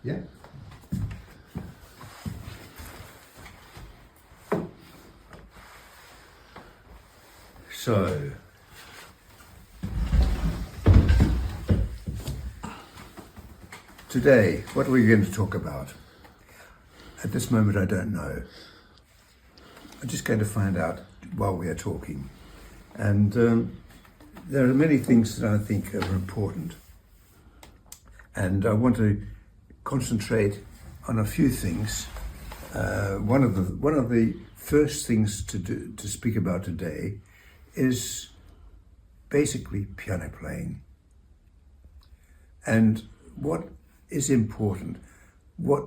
Yeah. So, today, what are we going to talk about? At this moment, I don't know. I'm just going to find out while we are talking. And there are many things that I think are important. And I want to concentrate on a few things. One of the first things to speak about today is basically piano playing. And what is important? What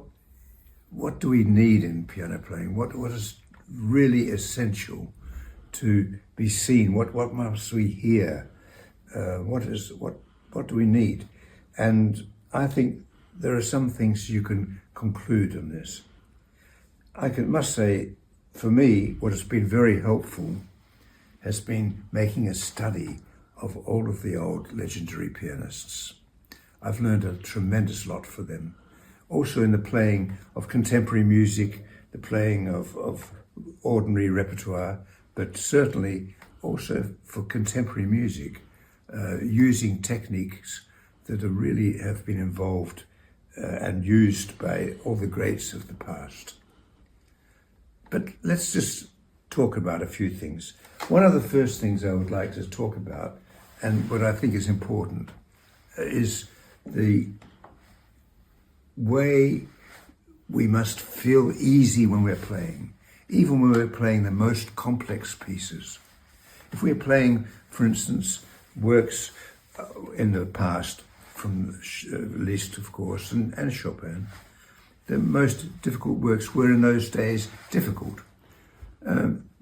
do we need in piano playing? What is really essential to be seen? What must we hear? What do we need? And I think there are some things you can conclude on this. Must say, for me, what has been very helpful has been making a study of all of the old legendary pianists. I've learned a tremendous lot for them. Also in the playing of contemporary music, the playing of ordinary repertoire, but certainly also for contemporary music, using techniques that really have been involved and used by all the greats of the past. But let's just talk about a few things. One of the first things I would like to talk about, and what I think is important, is the way we must feel easy when we're playing, even when we're playing the most complex pieces. If we're playing, for instance, works in the past, from Liszt, of course, and Chopin, the most difficult works were in those days difficult.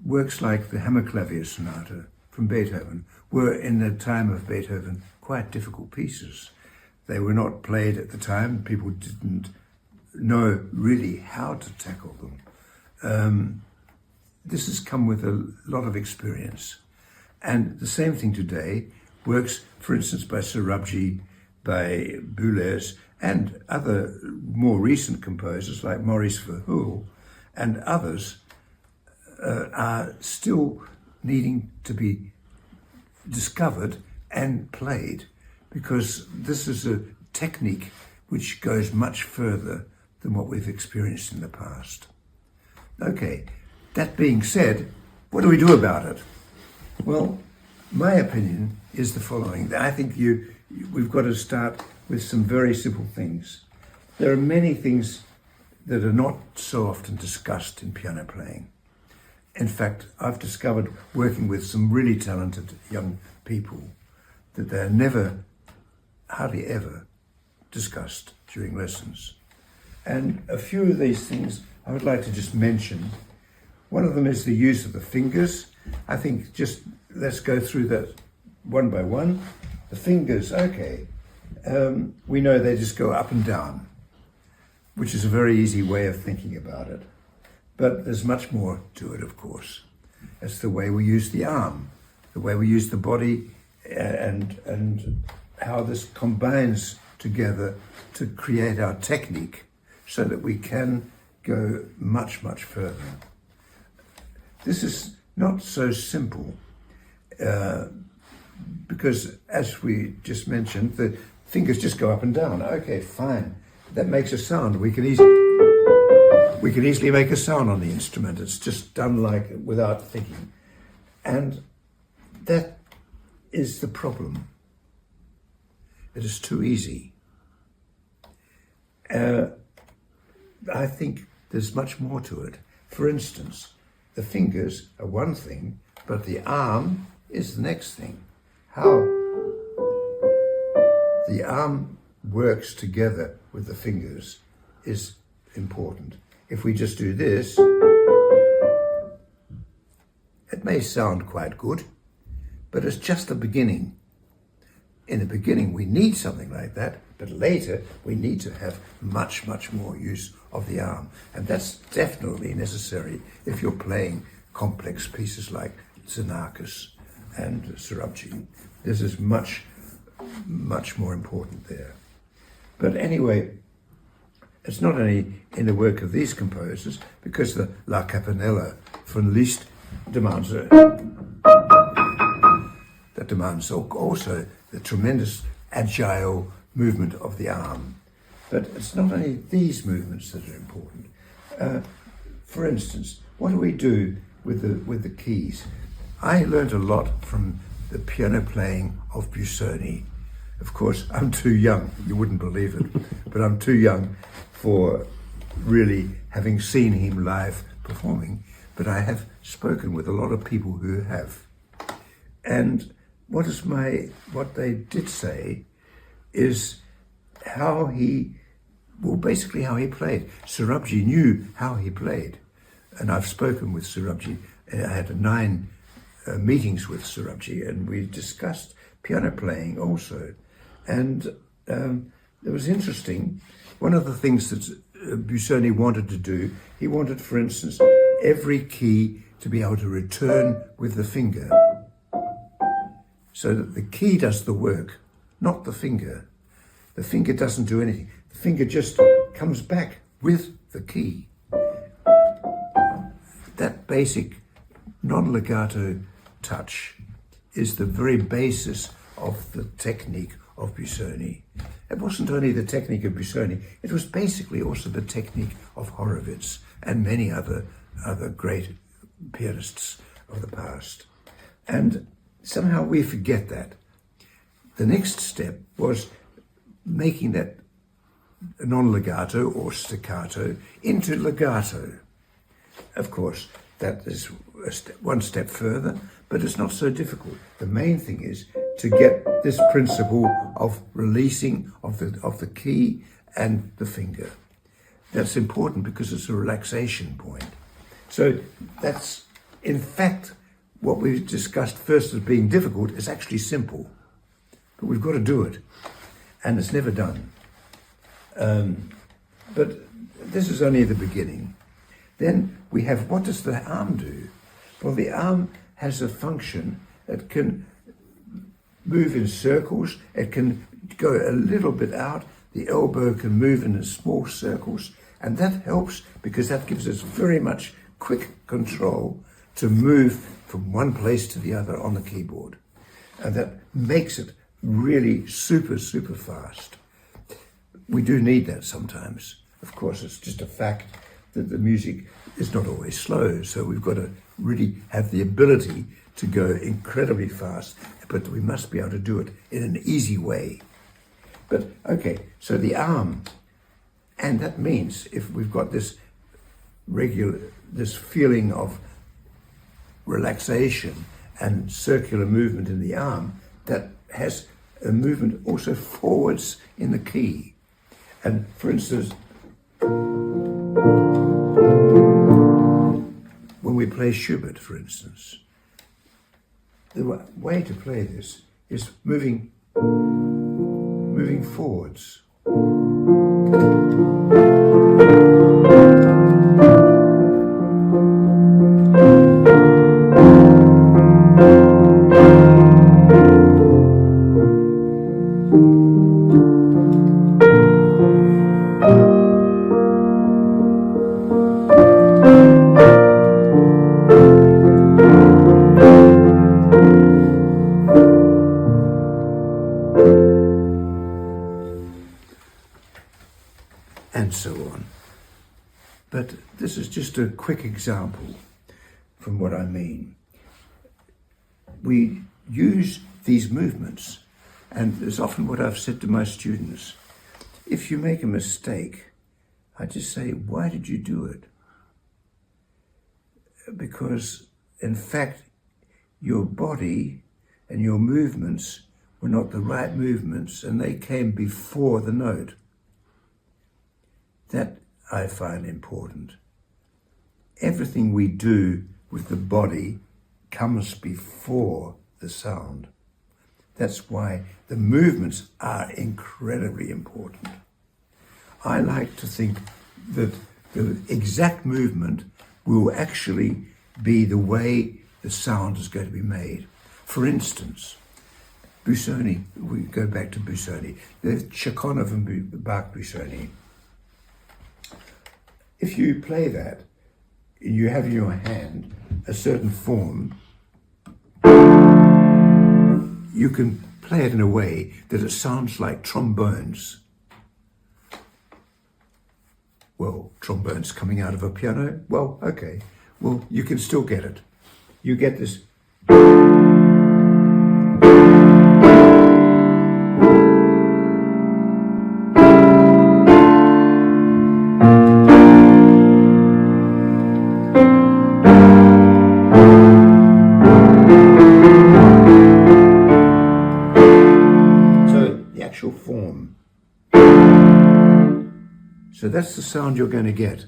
Works like the Hammerklavier Sonata from Beethoven were, in the time of Beethoven, quite difficult pieces. They were not played at the time. People didn't know really how to tackle them. This has come with a lot of experience. And the same thing today, works, for instance, by Sarabji, by Boulez, and other more recent composers like Maurice Verheul and others, are still needing to be discovered and played, because this is a technique which goes much further than what we've experienced in the past. Okay, that being said, what do we do about it? Well, my opinion is the following. I think we've got to start with some very simple things. There are many things that are not so often discussed in piano playing. In fact, I've discovered, working with some really talented young people, that they're never, hardly ever, discussed during lessons. And a few of these things I would like to just mention. One of them is the use of the fingers. I think just let's go through that one by one. The fingers, okay. We know they just go up and down, which is a very easy way of thinking about it. But there's much more to it, of course. It's the way we use the arm, the way we use the body, and how this combines together to create our technique so that we can go much, much further. This is not so simple because, as we just mentioned, the fingers just go up and down. Okay, fine. That makes a sound. We can easily make a sound on the instrument. It's just done like without thinking. And that is the problem. It is too easy. I think there's much more to it. For instance, the fingers are one thing, but the arm is the next thing. How the arm works together with the fingers is important. If we just do this, it may sound quite good, but it's just the beginning. In the beginning, we need something like that, but later we need to have much, much more use of the arm. And that's definitely necessary if you're playing complex pieces like Xenakis and Sarabji. This is much, much more important there. But anyway, it's not only in the work of these composers, because the La Campanella von Liszt demands also the tremendous agile movement of the arm. But it's not only these movements that are important. For instance, what do we do with the keys? I learned a lot from the piano playing of Busoni. Of course, I'm too young, you wouldn't believe it, but I'm too young for really having seen him live performing, but I have spoken with a lot of people who have. And what they did say is basically how he played. Surabji knew how he played, and I've spoken with Surabji. I had 9 meetings with Surabji, and we discussed piano playing also. And it was interesting. One of the things that Busoni wanted to do, he wanted, for instance, every key to be able to return with the finger, so that the key does the work, not the finger. The finger doesn't do anything. The finger just comes back with the key. That basic non-legato touch is the very basis of the technique of Busoni. It wasn't only the technique of Busoni, it was basically also the technique of Horowitz and many other great pianists of the past. And somehow we forget that. The next step was making that non-legato or staccato into legato. Of course, that is one step further, but it's not so difficult. The main thing is to get this principle of releasing of the key and the finger. That's important because it's a relaxation point. So that's, in fact, what we've discussed first as being difficult is actually simple, but we've got to do it, and it's never done. But this is only the beginning. Then we have, what does the arm do? Well, the arm has a function. It can move in circles. It can go a little bit out. The elbow can move in small circles. And that helps because that gives us very much quick control to move from one place to the other on the keyboard. And that makes it really super, super fast. We do need that sometimes. Of course, it's just a fact that the music is not always slow, so we've got to really have the ability to go incredibly fast, but we must be able to do it in an easy way. But okay, so the arm, and that means if we've got this feeling of relaxation and circular movement in the arm, that has a movement also forwards in the key. And for instance, when we play Schubert, for instance, the way to play this is moving forwards. And so on. But this is just a quick example from what I mean. We use these movements, and it's often what I've said to my students. If you make a mistake, I just say, why did you do it? Because, in fact, your body and your movements were not the right movements, and they came before the note. That I find important. Everything we do with the body comes before the sound. That's why the movements are incredibly important. I like to think that the exact movement will actually be the way the sound is going to be made. For instance, Busoni, we go back to Busoni, the Chaconov and Bach Busoni. if you play that, you have in your hand a certain form, you can play it in a way that it sounds like trombones. Well, trombones coming out of a piano? Well, okay. Well, you can still get it. You get this. Form. So that's the sound you're going to get.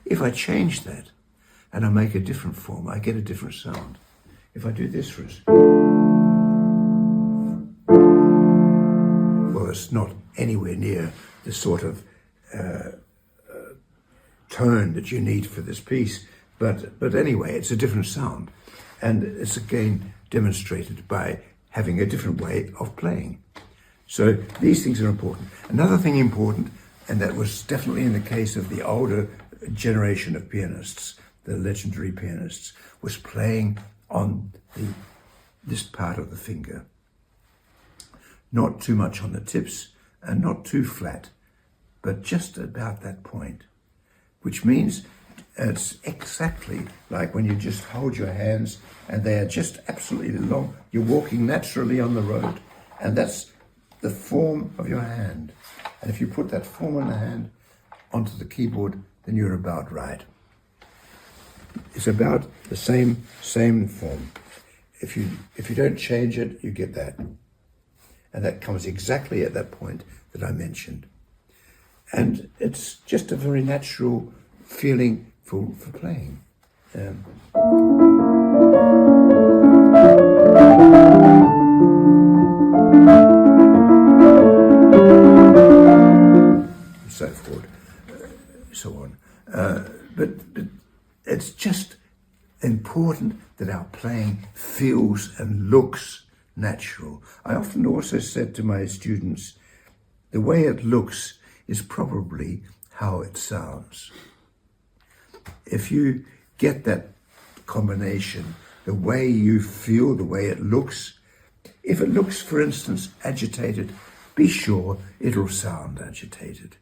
If I change that and I make a different form, I get a different sound. If I do this, well, it's not anywhere near the sort of tone that you need for this piece, but anyway, it's a different sound, and it's again demonstrated by having a different way of playing. So these things are important. Another thing important, and that was definitely in the case of the older generation of pianists, the legendary pianists, was playing on this part of the finger. Not too much on the tips and not too flat, but just about that point, which means it's exactly like when you just hold your hands and they are just absolutely long. You're walking naturally on the road, and that's the form of your hand. And if you put that form of the hand onto the keyboard, then you're about right. It's about the same form. If you don't change it, you get that. And that comes exactly at that point that I mentioned. And it's just a very natural feeling for playing. So forth, so on. But it's just important that our playing feels and looks natural. I often also said to my students, the way it looks is probably how it sounds. If you get that combination, the way you feel, the way it looks, if it looks, for instance, agitated, be sure it'll sound agitated.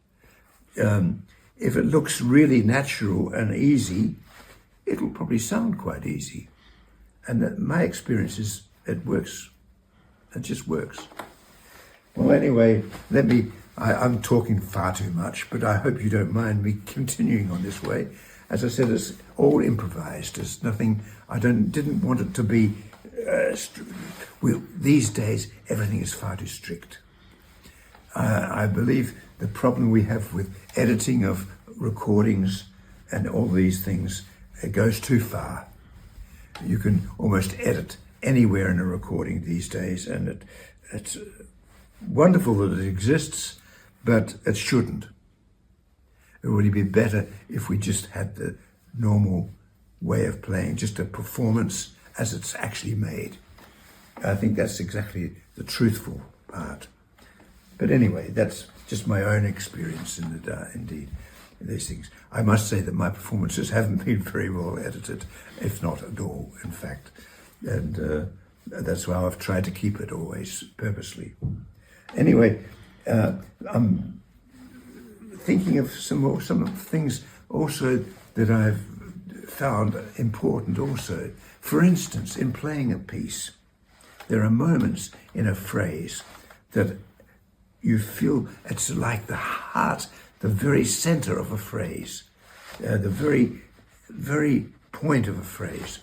If it looks really natural and easy, it'll probably sound quite easy. And my experience is it works. It just works. Well, anyway, I'm talking far too much, but I hope you don't mind me continuing on this way. As I said, it's all improvised. There's nothing, didn't want it to be, these days, everything is far too strict. I believe the problem we have with editing of recordings and all these things, it goes too far. You can almost edit anywhere in a recording these days, and it's wonderful that it exists, but it shouldn't. It would be better if we just had the normal way of playing, just a performance as it's actually made. I think that's exactly the truthful part. But anyway, that's just my own experience indeed, in these things. I must say that my performances haven't been very well edited, if not at all, in fact. And that's why I've tried to keep it always purposely. Anyway, I'm thinking of some things also that I've found important also. For instance, in playing a piece, there are moments in a phrase that you feel it's like the heart, the very center of a phrase, the very, very point of a phrase.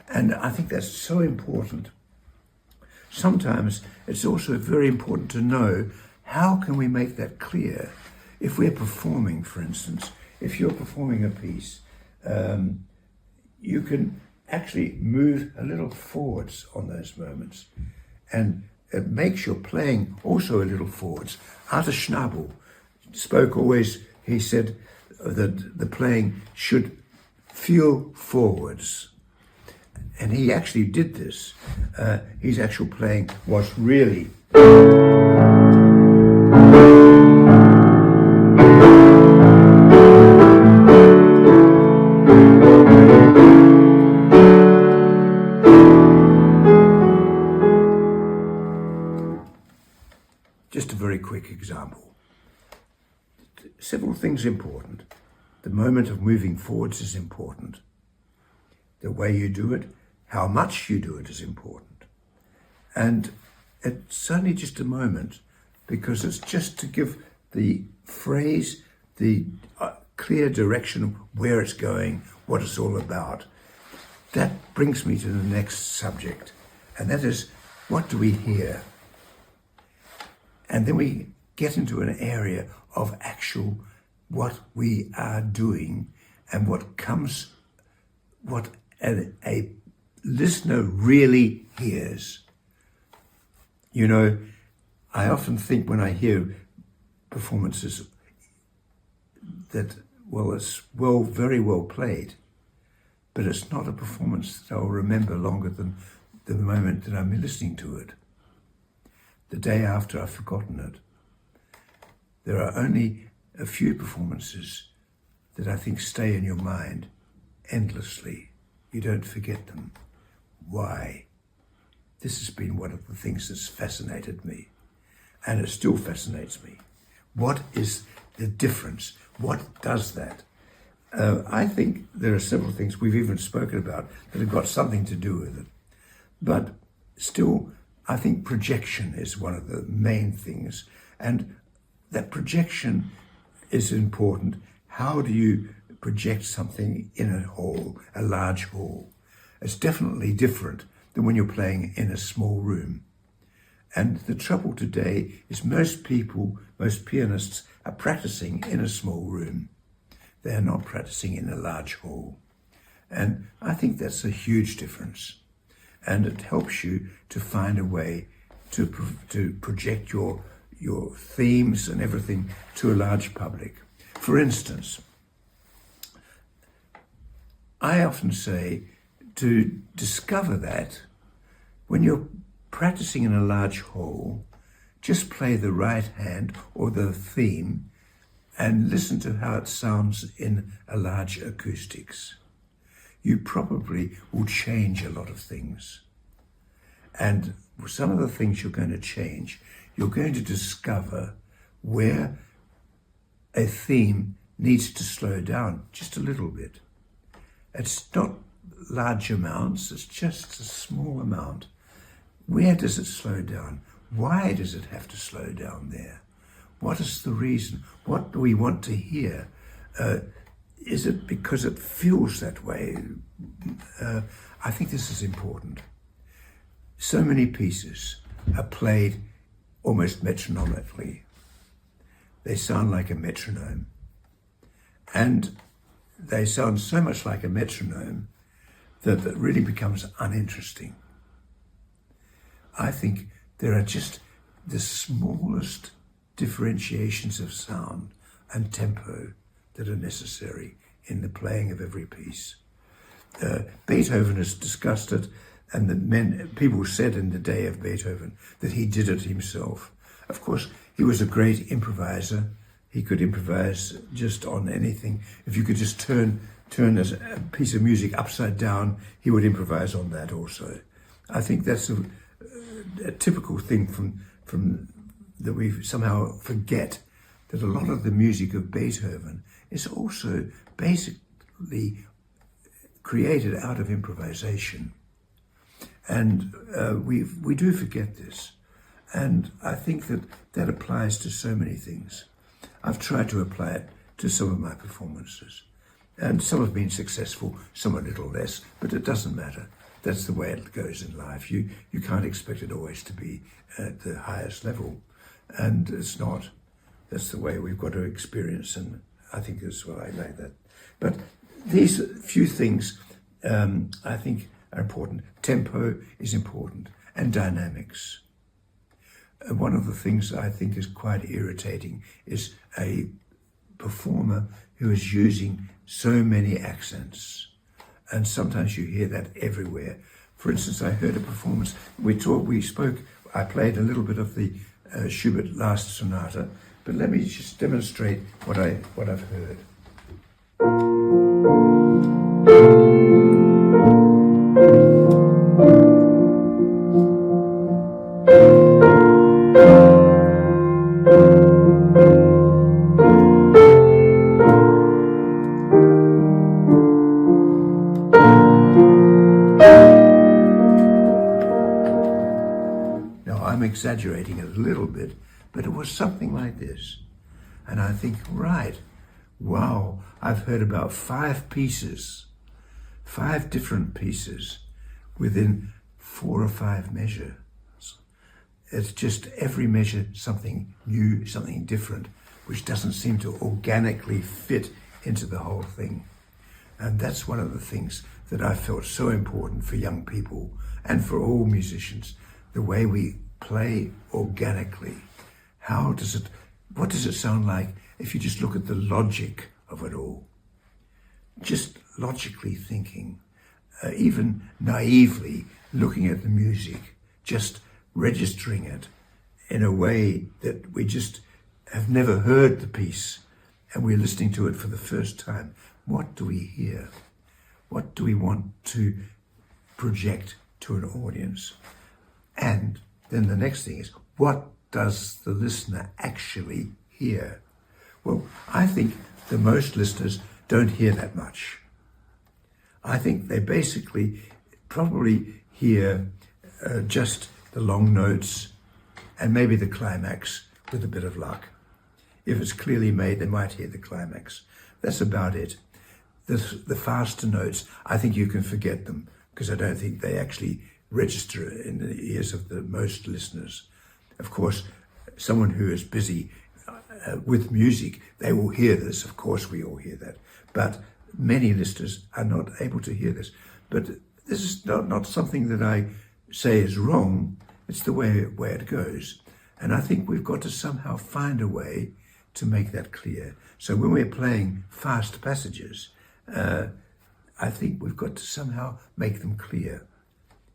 And I think that's so important. Sometimes it's also very important to know how can we make that clear. If we're performing, for instance, if you're performing a piece, you can actually move a little forwards on those moments. And it makes your playing also a little forwards. Arthur Schnabel spoke always, he said that the playing should feel forwards. And he actually did this. His actual playing was really quick example. Several things important. The moment of moving forwards is important. The way you do it, how much you do it is important. And it's only just a moment, because it's just to give the phrase the clear direction of where it's going, what it's all about. That brings me to the next subject, and that is, what do we hear? And then we get into an area of actual what we are doing and what a listener really hears. You know, I often think when I hear performances that, well, it's very well played, but it's not a performance that I'll remember longer than the moment that I'm listening to it. The day after, I've forgotten it. There are only a few performances that I think stay in your mind endlessly. You don't forget them. Why? This has been one of the things that's fascinated me, and it still fascinates me. What is the difference? What does that? I think there are several things we've even spoken about that have got something to do with it. But still, I think projection is one of the main things. And that projection is important. How do you project something in a hall, a large hall? It's definitely different than when you're playing in a small room. And the trouble today is most pianists are practicing in a small room. They're not practicing in a large hall. And I think that's a huge difference. And it helps you to find a way to project your themes and everything to a large public. For instance, I often say to discover that when you're practicing in a large hall, just play the right hand or the theme and listen to how it sounds in a large acoustics. You probably will change a lot of things. And some of the things you're going to change, you're going to discover where a theme needs to slow down just a little bit. It's not large amounts, it's just a small amount. Where does it slow down? Why does it have to slow down there? What is the reason? What do we want to hear? Is it because it feels that way? I think this is important. So many pieces are played almost metronomically. They sound like a metronome. And they sound so much like a metronome that it really becomes uninteresting. I think there are just the smallest differentiations of sound and tempo that are necessary in the playing of every piece. Beethoven has discussed it, and people said in the day of Beethoven that he did it himself. Of course, he was a great improviser. He could improvise just on anything. If you could just turn a piece of music upside down, he would improvise on that also. I think that's a typical thing from that we somehow forget, that a lot of the music of Beethoven is also basically created out of improvisation. And we do forget this. And I think that applies to so many things. I've tried to apply it to some of my performances. And some have been successful, some a little less, but it doesn't matter. That's the way it goes in life. You can't expect it always to be at the highest level. And it's not. That's the way we've got to experience, and I think that's why I like that. But these few things I think are important. Tempo is important, and dynamics. One of the things I think is quite irritating is a performer who is using so many accents. And sometimes you hear that everywhere. For instance, I heard a performance, I played a little bit of the Schubert Last Sonata, but let me just demonstrate what I've heard. exaggerating it a little bit, but it was something like this. And I think, right, wow, I've heard about 5 pieces, 5 different pieces within 4 or 5 measures. It's just every measure something new, something different, which doesn't seem to organically fit into the whole thing. And that's one of the things that I felt so important for young people and for all musicians, the way we play organically. What does it sound like if you just look at the logic of it all? Just logically thinking, even naively looking at the music, just registering it in a way that we just have never heard the piece and we're listening to it for the first time. What do we hear? What do we want to project to an audience? And then the next thing is, what does the listener actually hear? Well, I think the most listeners don't hear that much. I think they basically probably hear just the long notes and maybe the climax with a bit of luck. If it's clearly made, they might hear the climax. That's about it. The faster notes, I think you can forget them because I don't think they actually register in the ears of the most listeners. Of course, someone who is busy with music, they will hear this. Of course, we all hear that. But many listeners are not able to hear this. But this is not something that I say is wrong. It's the way it goes. And I think we've got to somehow find a way to make that clear. So when we're playing fast passages, I think we've got to somehow make them clear.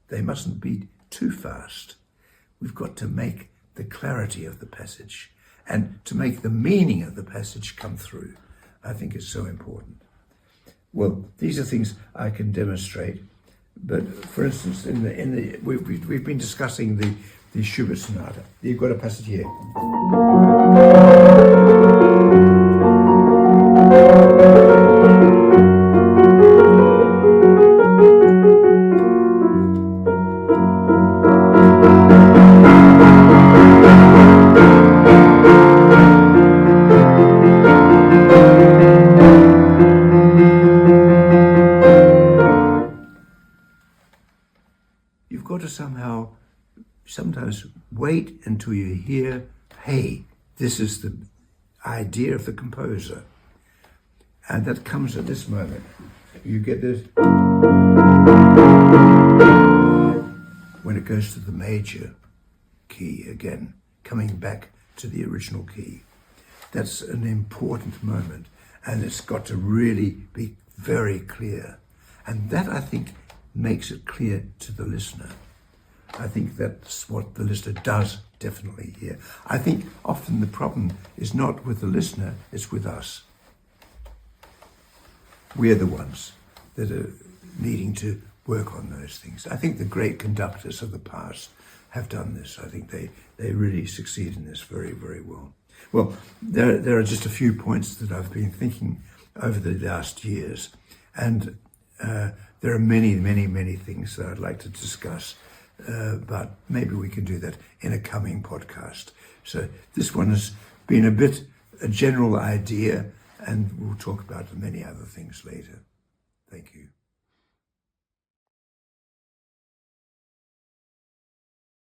They mustn't be too fast. We've got to make the clarity of the passage and to make the meaning of the passage come through. I think it's so important. Well, these are things I can demonstrate. But for instance, we've been discussing the Schubert Sonata. You've got a passage here. You've got to sometimes wait until you hear, hey, this is the idea of the composer. And that comes at this moment. You get this. When it goes to the major key again, coming back to the original key. That's an important moment. And it's got to really be very clear. And that, I think, makes it clear to the listener. I think that's what the listener does definitely hear. I think often the problem is not with the listener, it's with us. We're the ones that are needing to work on those things. I think the great conductors of the past have done this. I think they really succeed in this very, very well. Well, there are just a few points that I've been thinking over the last years. And there are many, many, many things that I'd like to discuss, but maybe we can do that in a coming podcast. So this one has been a general idea, and we'll talk about many other things later. Thank you.